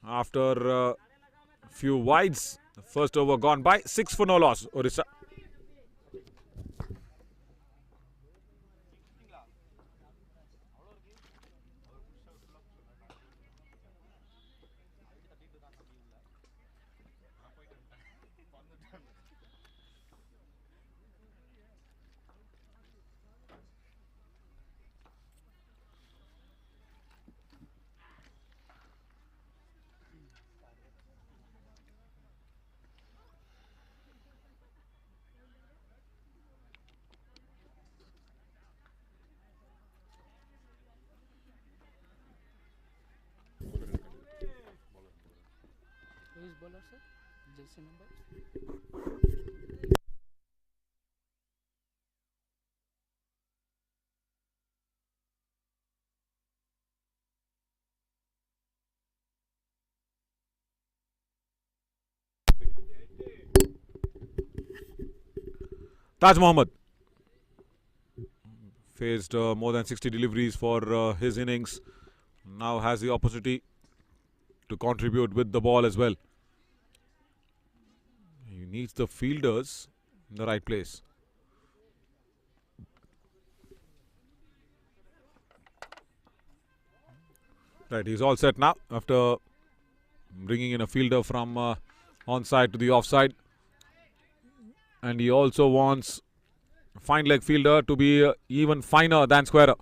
after a few wides. The first over gone by. 6 for no loss. Orissa. Who is bowler, sir? Jersey number? Taj Mohammad faced more than 60 deliveries for his innings. Now has the opportunity to contribute with the ball as well. He needs the fielders in the right place. Right, he's all set now after bringing in a fielder from onside to the offside. And he also wants fine leg fielder to be even finer than squarer.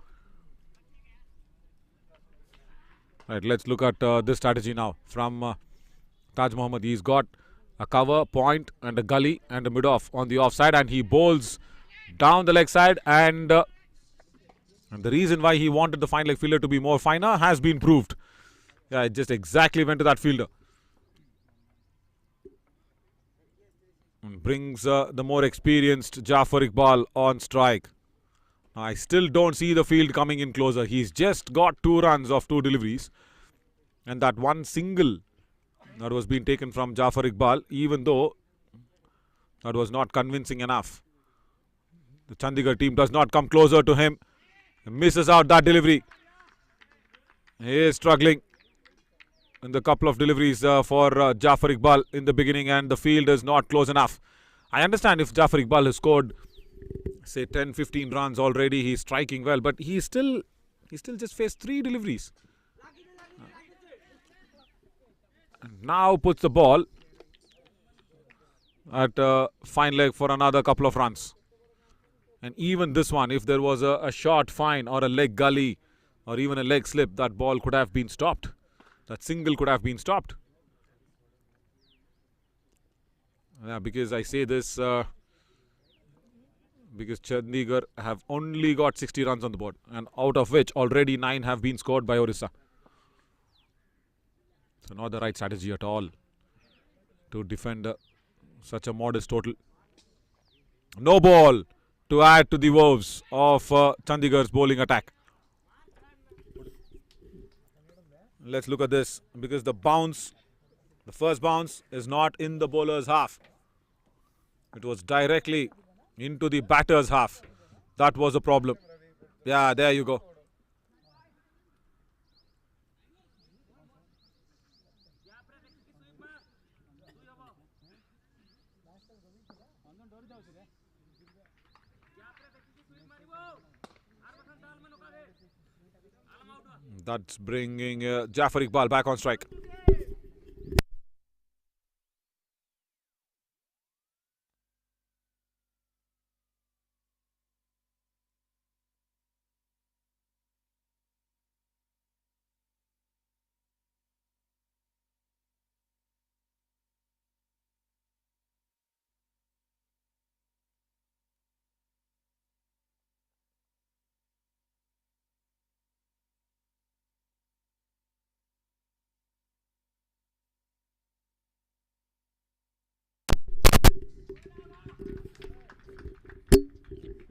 Right, let's look at this strategy now from Taj Mohammad. He's got a cover, point, and a gully and a mid off on the offside, and he bowls down the leg side. And the reason why he wanted the fine leg fielder to be more finer has been proved. Yeah, it just exactly went to that fielder. And brings the more experienced Jafar Iqbal on strike. I still don't see the field coming in closer. He's just got 2 runs of 2 deliveries. And that one single that was being taken from Jafar Iqbal, even though that was not convincing enough. The Chandigarh team does not come closer to him. He misses out that delivery. He is struggling in the couple of deliveries for Jafar Iqbal in the beginning, and the field is not close enough. I understand if Jafar Iqbal has scored, say, 10-15 runs already, he's striking well, but he still just faced 3 deliveries. And now puts the ball at fine leg for another couple of runs. And even this one, if there was a short fine or a leg gully or even a leg slip, that ball could have been stopped. That single could have been stopped. Yeah, because I say this because Chandigarh have only got 60 runs on the board, and out of which already 9 have been scored by Orissa. So not the right strategy at all to defend such a modest total. No ball to add to the woes of Chandigarh's bowling attack. Let's look at this, because the first bounce is not in the bowler's half. It was directly into the batter's half. That was a problem. Yeah, there you go. That's bringing Jafar Iqbal back on strike.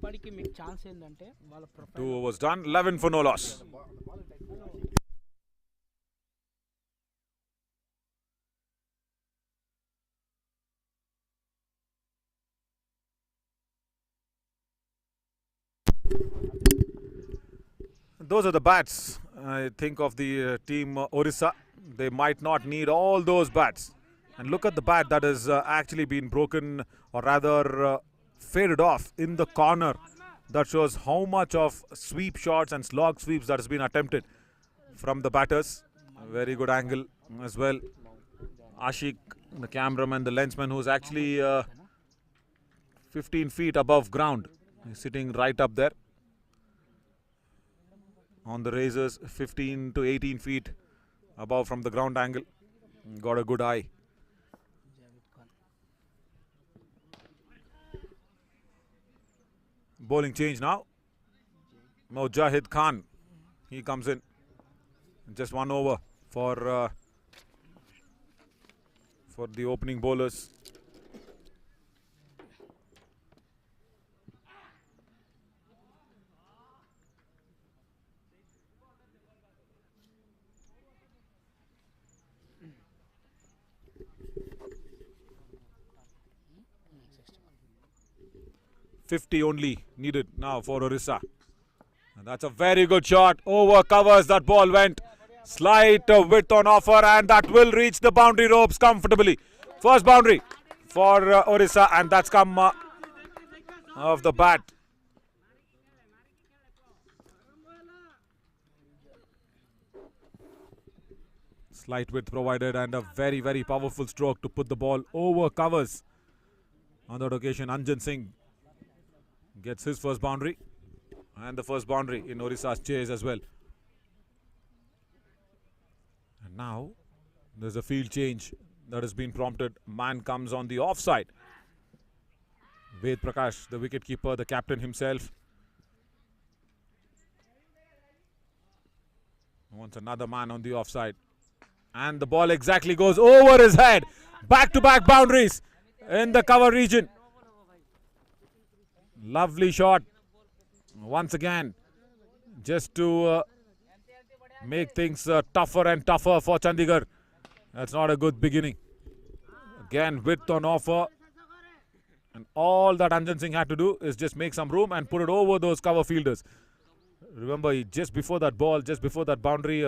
ఇప్పటికి మీకు chance ఏంటంటే వాళ్ళ 2 profile overs done, 11 for no loss. those are the bats, I think, of the team Orissa. They might not need all those bats. And look at the bat that has actually been broken, or rather faded off in the corner. That shows how much of sweep shots and slog sweeps that has been attempted from the batters. A very good angle as well. Ashik, the cameraman, the lensman, who's actually 15 feet above ground. He's sitting right up there on the razors, 15 to 18 feet above from the ground angle. Got a good eye. Bowling change now. Mujahid Khan, he comes in. Just 1 over for the opening bowlers. .50 only needed now for Orissa. And that's a very good shot. Over covers, that ball went. Slight width on offer, and that will reach the boundary ropes comfortably. First boundary for Orissa, and that's come off the bat. Slight width provided, and a very, very powerful stroke to put the ball over covers. On that occasion, Anjan Singh gets his first boundary, and the first boundary in Orissa's chase as well. And now there's a field change that has been prompted. Man comes on the offside. Ved Prakash, the wicketkeeper, the captain himself, wants another man on the offside. And the ball exactly goes over his head. Back-to-back boundaries in the cover region. Lovely shot. Once again, just to make things tougher and tougher for Chandigarh. That's not a good beginning. Again, width on offer. And all that Anjan Singh had to do is just make some room and put it over those cover fielders. Remember, just before that ball, just before that boundary,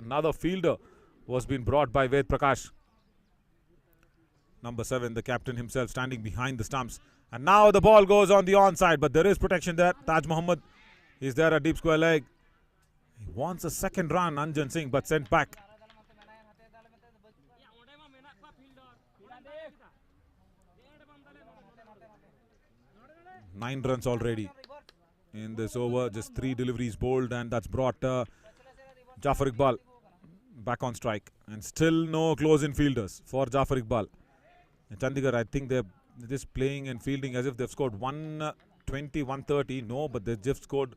another fielder was being brought by Ved Prakash. Number 7, the captain himself, standing behind the stumps. And now the ball goes on the onside, but there is protection there. Taj Muhammad is there at deep square leg. He wants a second run, Anjan Singh, but sent back. Nine runs already in this over. Just 3 deliveries bowled, and that's brought Jafar Iqbal back on strike. And still no close-in fielders for Jafar Iqbal. And Chandigarh, I think they're just playing and fielding as if they've scored 120, 130. No, but they've just scored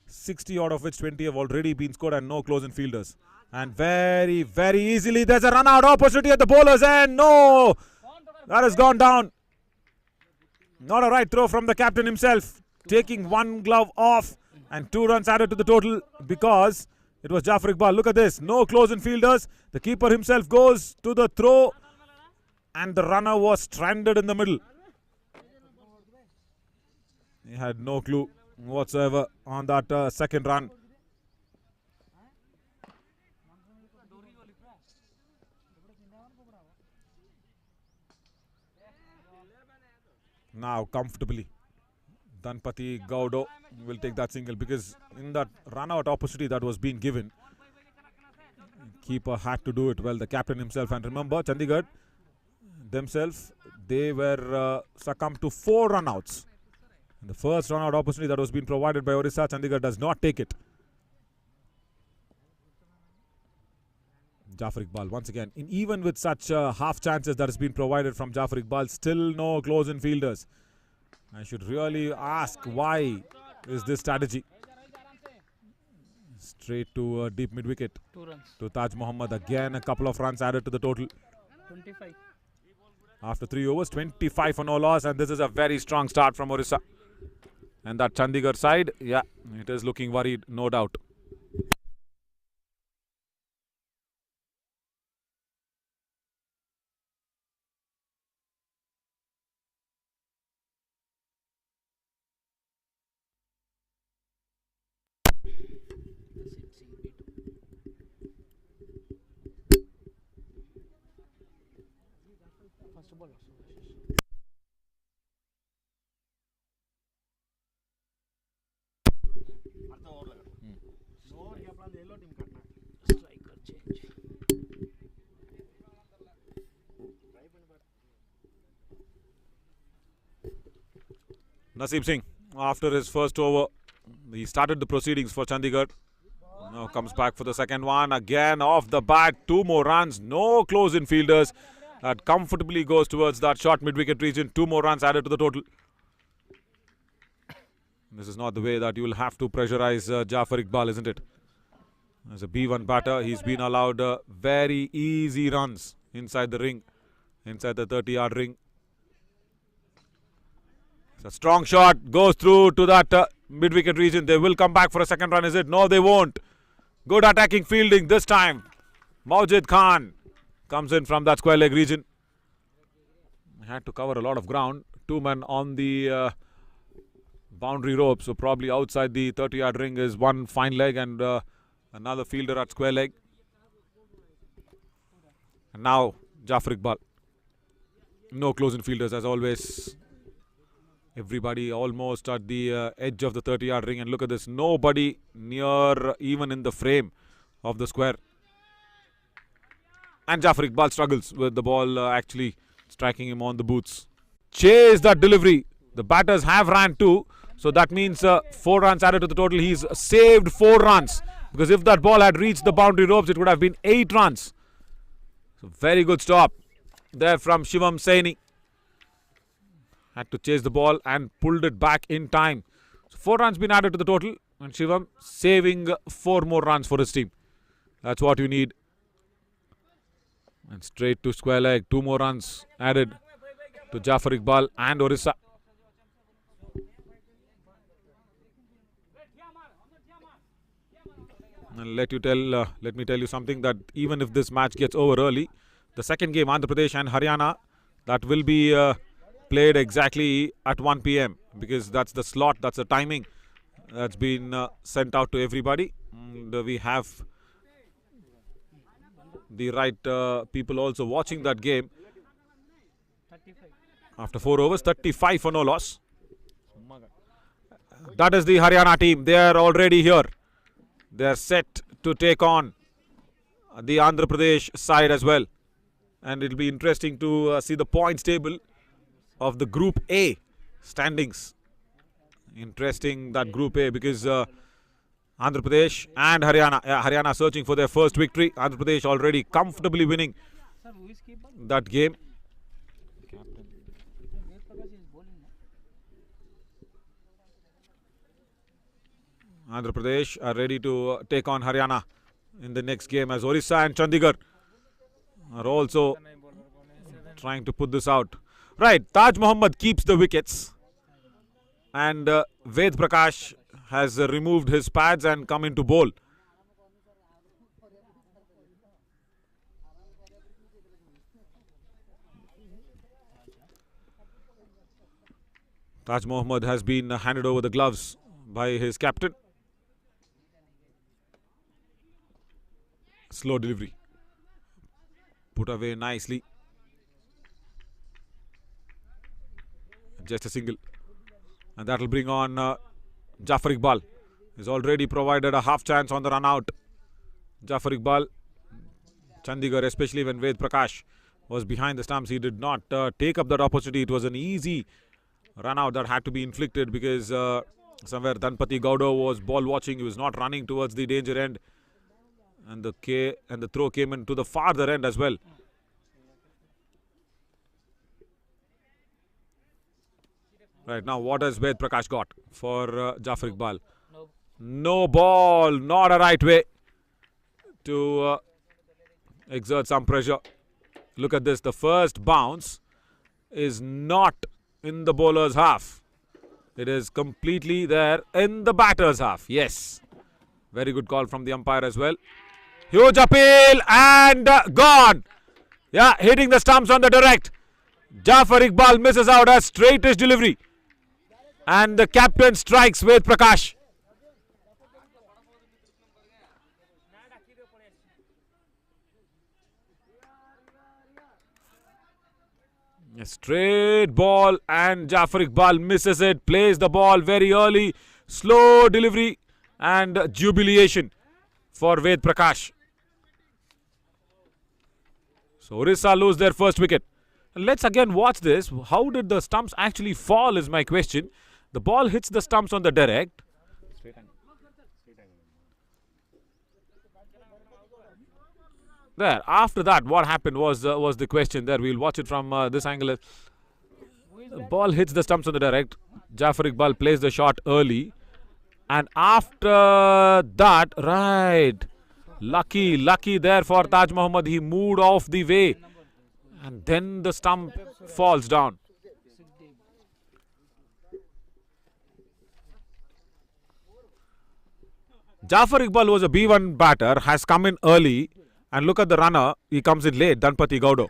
60, out of which 20 have already been scored, and no close-in fielders. And very, very easily there's a run-out opportunity at the bowlers, and no! That has gone down. Not a right throw from the captain himself. Taking one glove off, and 2 runs added to the total because it was Jafar Iqbal. Look at this. No close-in fielders. The keeper himself goes to the throw, and the runner was stranded in the middle. He had no clue whatsoever on that second run. Now comfortably, Dhanpati Gaudo will take that single, because in that run-out opportunity that was being given, keeper had to do it well, the captain himself. And remember, Chandigarh themselves, they were succumbed to 4 run-outs. The first run-out opportunity that was being provided by Orissa, Chandigarh does not take it. Jafar Iqbal once again, even with such half chances that has been provided from Jafar Iqbal, still no close-in fielders. I should really ask, why is this strategy? Straight to deep mid-wicket. 2 runs. To Taj Muhammad. Again, a couple of runs added to the total. 25. After 3 overs, 25 for no loss, and this is a very strong start from Orissa. And that Chandigarh side, yeah, it is looking worried, no doubt. bowler. Striker change. Naseeb Singh, after his first over, he started the proceedings for Chandigarh. Now comes back for the second one. Again off the bat. 2 more runs. No close in fielders. That comfortably goes towards that short mid-wicket region. 2 more runs added to the total. This is not the way that you will have to pressurize Jafar Iqbal, isn't it? As a B1 batter, he's been allowed very easy runs inside the ring, inside the 30-yard ring. It's a strong shot, goes through to that mid-wicket region. They will come back for a second run, is it? No, they won't. Good attacking fielding this time. Maujid Khan comes in from that square leg region. Had to cover a lot of ground. 2 men on the boundary rope, so probably outside the 30-yard ring is one fine leg and another fielder at square leg. And now Jafar Iqbal. No close-in fielders as always. Everybody almost at the edge of the 30-yard ring, and look at this. Nobody near even in the frame of the square. And Jafar Iqbal struggles with the ball actually striking him on the boots. Chase that delivery. The batters have ran 2. So that means 4 runs added to the total. He's saved 4 runs. Because if that ball had reached the boundary ropes, it would have been 8 runs. So very good stop there from Shivam Saini. Had to chase the ball and pulled it back in time. So 4 runs been added to the total. And Shivam saving 4 more runs for his team. That's what you need. And straight to square leg. 2 more runs added to Jafar Iqbal and Orissa. And let me tell you something, that even if this match gets over early, the second game, Andhra Pradesh and Haryana, that will be played exactly at 1 p.m. because that's the slot, that's the timing that's been sent out to everybody. And we have the right people also watching that game. 35. After 4 overs, 35 for no loss. That is the Haryana team. They are already here. They are set to take on the Andhra Pradesh side as well. And it will be interesting to see the points table of the Group A standings. Interesting, that Group A, because Andhra Pradesh and Haryana. Haryana searching for their first victory. Andhra Pradesh already comfortably winning Sir, who is keeper? that game. Ved Prakash is bowling. Andhra Pradesh are ready to take on Haryana in the next game, as Orissa and Chandigarh are also trying to put this out. Right, Taj Mohammad keeps the wickets, and Ved Prakash has removed his pads and come into bowl. Taj Mohammad has been handed over the gloves by his captain. Slow delivery. Put away nicely. Just a single. And that will bring on Jafar Iqbal. He's already provided a half chance on the run out. Jafar Iqbal, Chandigarh, especially when Ved Prakash was behind the stumps, he did not take up that opportunity. It was an easy run out that had to be inflicted because somewhere Dhanpati Gowda was ball watching. He was not running towards the danger end. And the throw came into the farther end as well. Right, now what has Ved Prakash got for Jafar Iqbal? No. No ball, not a right way to exert some pressure. Look at this, the first bounce is not in the bowler's half. It is completely there in the batter's half. Yes, very good call from the umpire as well. Huge appeal and gone. Yeah, hitting the stumps on the direct. Jafar Iqbal misses out a straightish delivery. And the captain strikes Ved Prakash. A straight ball and Jafar Iqbal misses it, plays the ball very early, slow delivery and jubilation for Ved Prakash. So Orissa lose their first wicket. Let's again watch this. How did the stumps actually fall is my question. The ball hits the stumps on the direct. There. After that, what happened was the question there. We'll watch it from this angle. The ball hits the stumps on the direct. Jafar Iqbal plays the shot early. And after that, right. Lucky there for Taj Muhammad. He moved off the way. And then the stump falls down. Jafar Iqbal was a B1 batter, has come in early. And look at the runner, he comes in late, Dhanpati Gowda.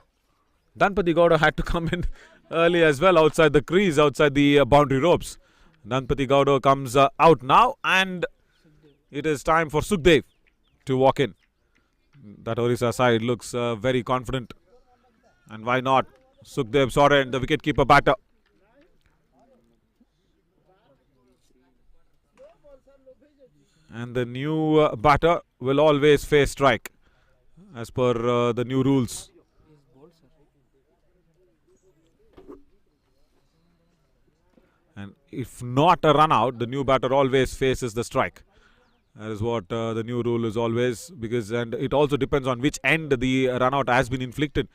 Dhanpati Gowda had to come in early as well, outside the crease, outside the boundary ropes. Dhanpati Gowda comes out now, and it is time for Sukhdev to walk in. That Orissa side looks very confident. And why not? Sukhdev Soren, the wicketkeeper batter. And the new batter will always face strike, as per the new rules. And if not a run out, the new batter always faces the strike. That is what the new rule is always, because and it also depends on which end the run out has been inflicted.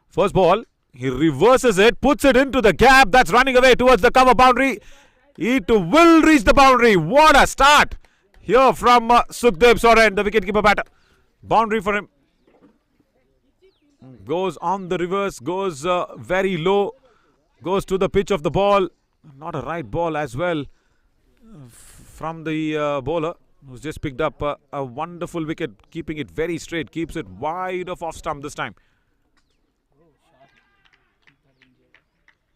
First ball, he reverses it, puts it into the gap. That's running away towards the cover boundary. It will reach the boundary. What a start here from Sukhdev Soren, the wicketkeeper batter. Boundary for him. Goes on the reverse, goes very low, goes to the pitch of the ball. Not a right ball as well from the bowler, who's just picked up a wonderful wicket, keeping it very straight, keeps it wide of off stump this time.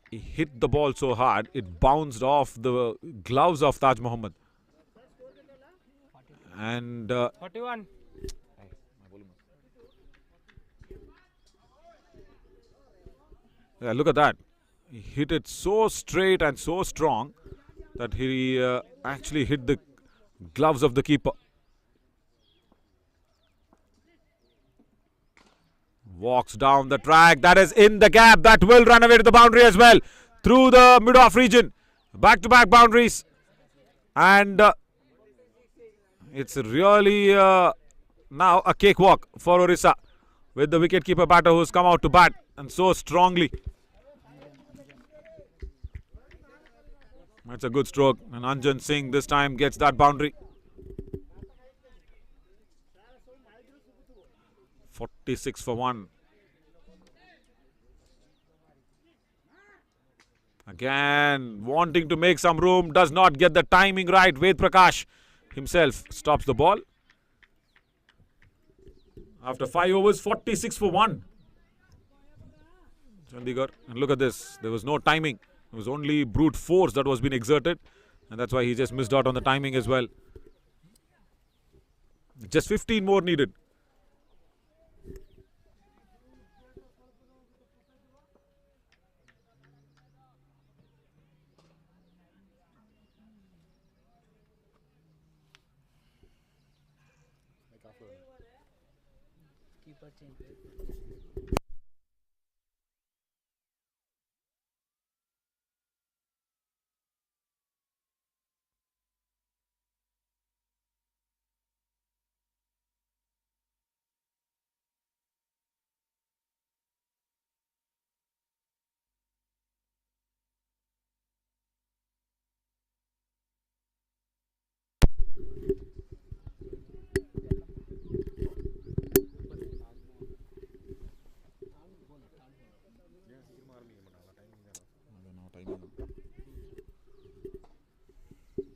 He hit the ball so hard, it bounced off the gloves of Taj Muhammad. And 41. Yeah, look at that. He hit it so straight and so strong that he actually hit the gloves of the keeper. Walks down the track. That is in the gap. That will run away to the boundary as well. Through the mid-off region. Back-to-back boundaries. And it's really now a cakewalk for Orissa, with the wicketkeeper batter who's come out to bat and so strongly. That's a good stroke, and Anjan Singh this time gets that boundary. 46 for 1. Again, wanting to make some room, does not get the timing right. Ved Prakash himself stops the ball. After 5 overs, 46 for 1. Chandigarh, and look at this. There was no timing. It was only brute force that was being exerted, and that's why he just missed out on the timing as well. Just 15 more needed. Keeper change.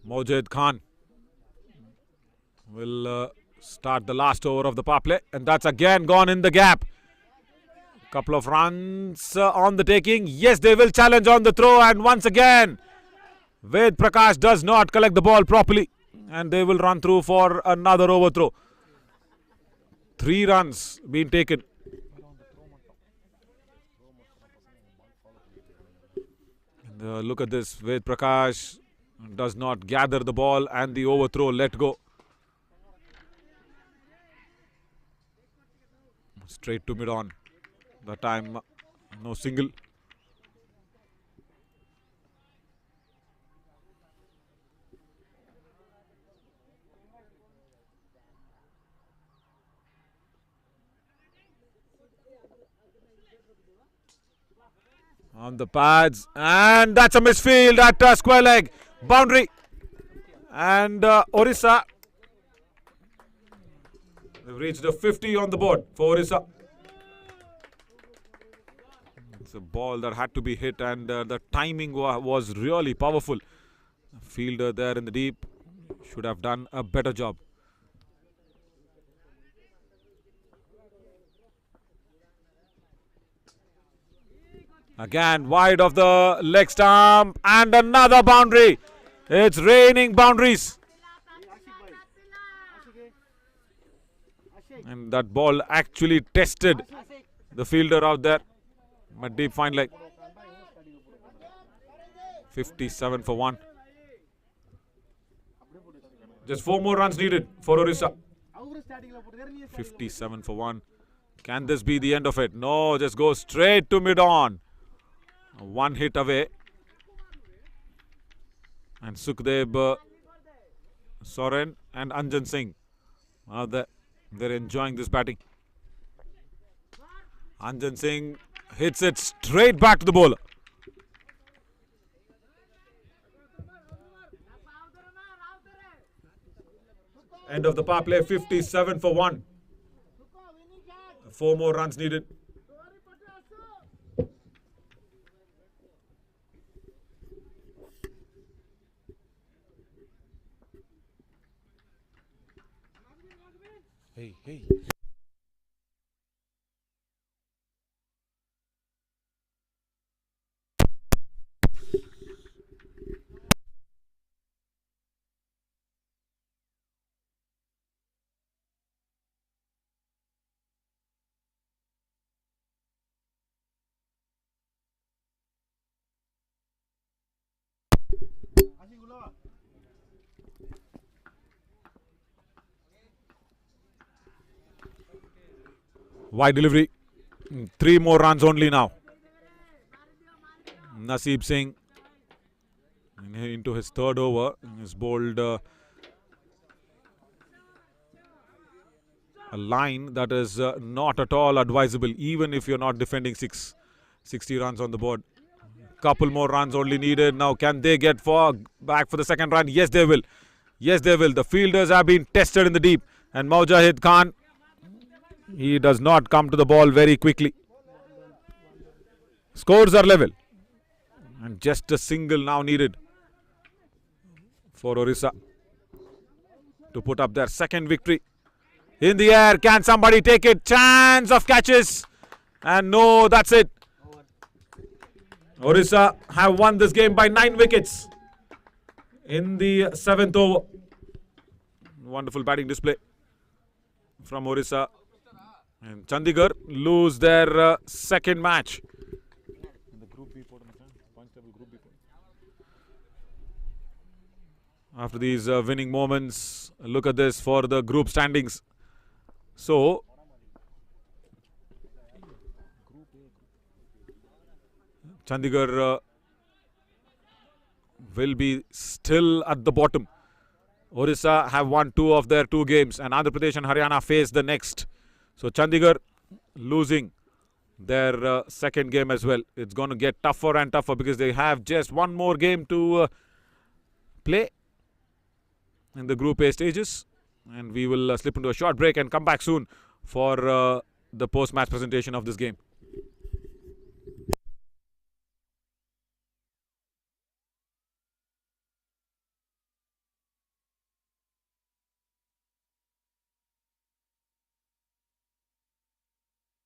Mojed Khan will start the last over of the power play, and that's again gone in the gap. Couple of runs on the taking. Yes, they will challenge on the throw, and once again Ved Prakash does not collect the ball properly, and they will run through for another overthrow. 3 runs being taken. Look at this. Ved Prakash does not gather the ball and the overthrow let go. Straight to mid-on. That time, no single. On the pads, and that's a misfield at square leg. Boundary. And Orissa. They've reached the 50 on the board for Orissa. It's a ball that had to be hit, and the timing was really powerful. Fielder there in the deep should have done a better job. Again, wide of the leg stump, and another boundary. It's raining boundaries. And that ball actually tested the fielder out there. But deep fine leg. 57 for 1. Just 4 more runs needed for Orissa. 57 for 1. Can this be the end of it? No, just go straight to mid-on. One hit away. And Sukhdev Soren and Anjan Singh. They're enjoying this batting. Anjan Singh hits it straight back to the bowler. End of the power play, 57 for 1. 4 more runs needed. Hey. Wide delivery. 3 more runs only now. Naseeb Singh into his 3rd over. He's bowled a line that is not at all advisable, even if you're not defending 60 runs on the board. Couple more runs only needed. Now, can they get back for the 2nd run? Yes, they will. Yes, they will. The fielders have been tested in the deep. And Maujahid Khan, he does not come to the ball very quickly. Scores are level. And just a single now needed for Orissa to put up their 2nd victory. In the air, can somebody take it? Chance of catches. And no, that's it. Orissa have won this game by 9 wickets in the 7th over. Wonderful batting display from Orissa. And Chandigarh lose their 2nd match. After these winning moments, look at this for the group standings. So, Chandigarh will be still at the bottom. Orissa have won 2 of their 2 games, and Andhra Pradesh and Haryana face the next. So Chandigarh losing their 2nd game as well. It's going to get tougher and tougher because they have just 1 more game to play in the Group A stages. And we will slip into a short break and come back soon for the post-match presentation of this game.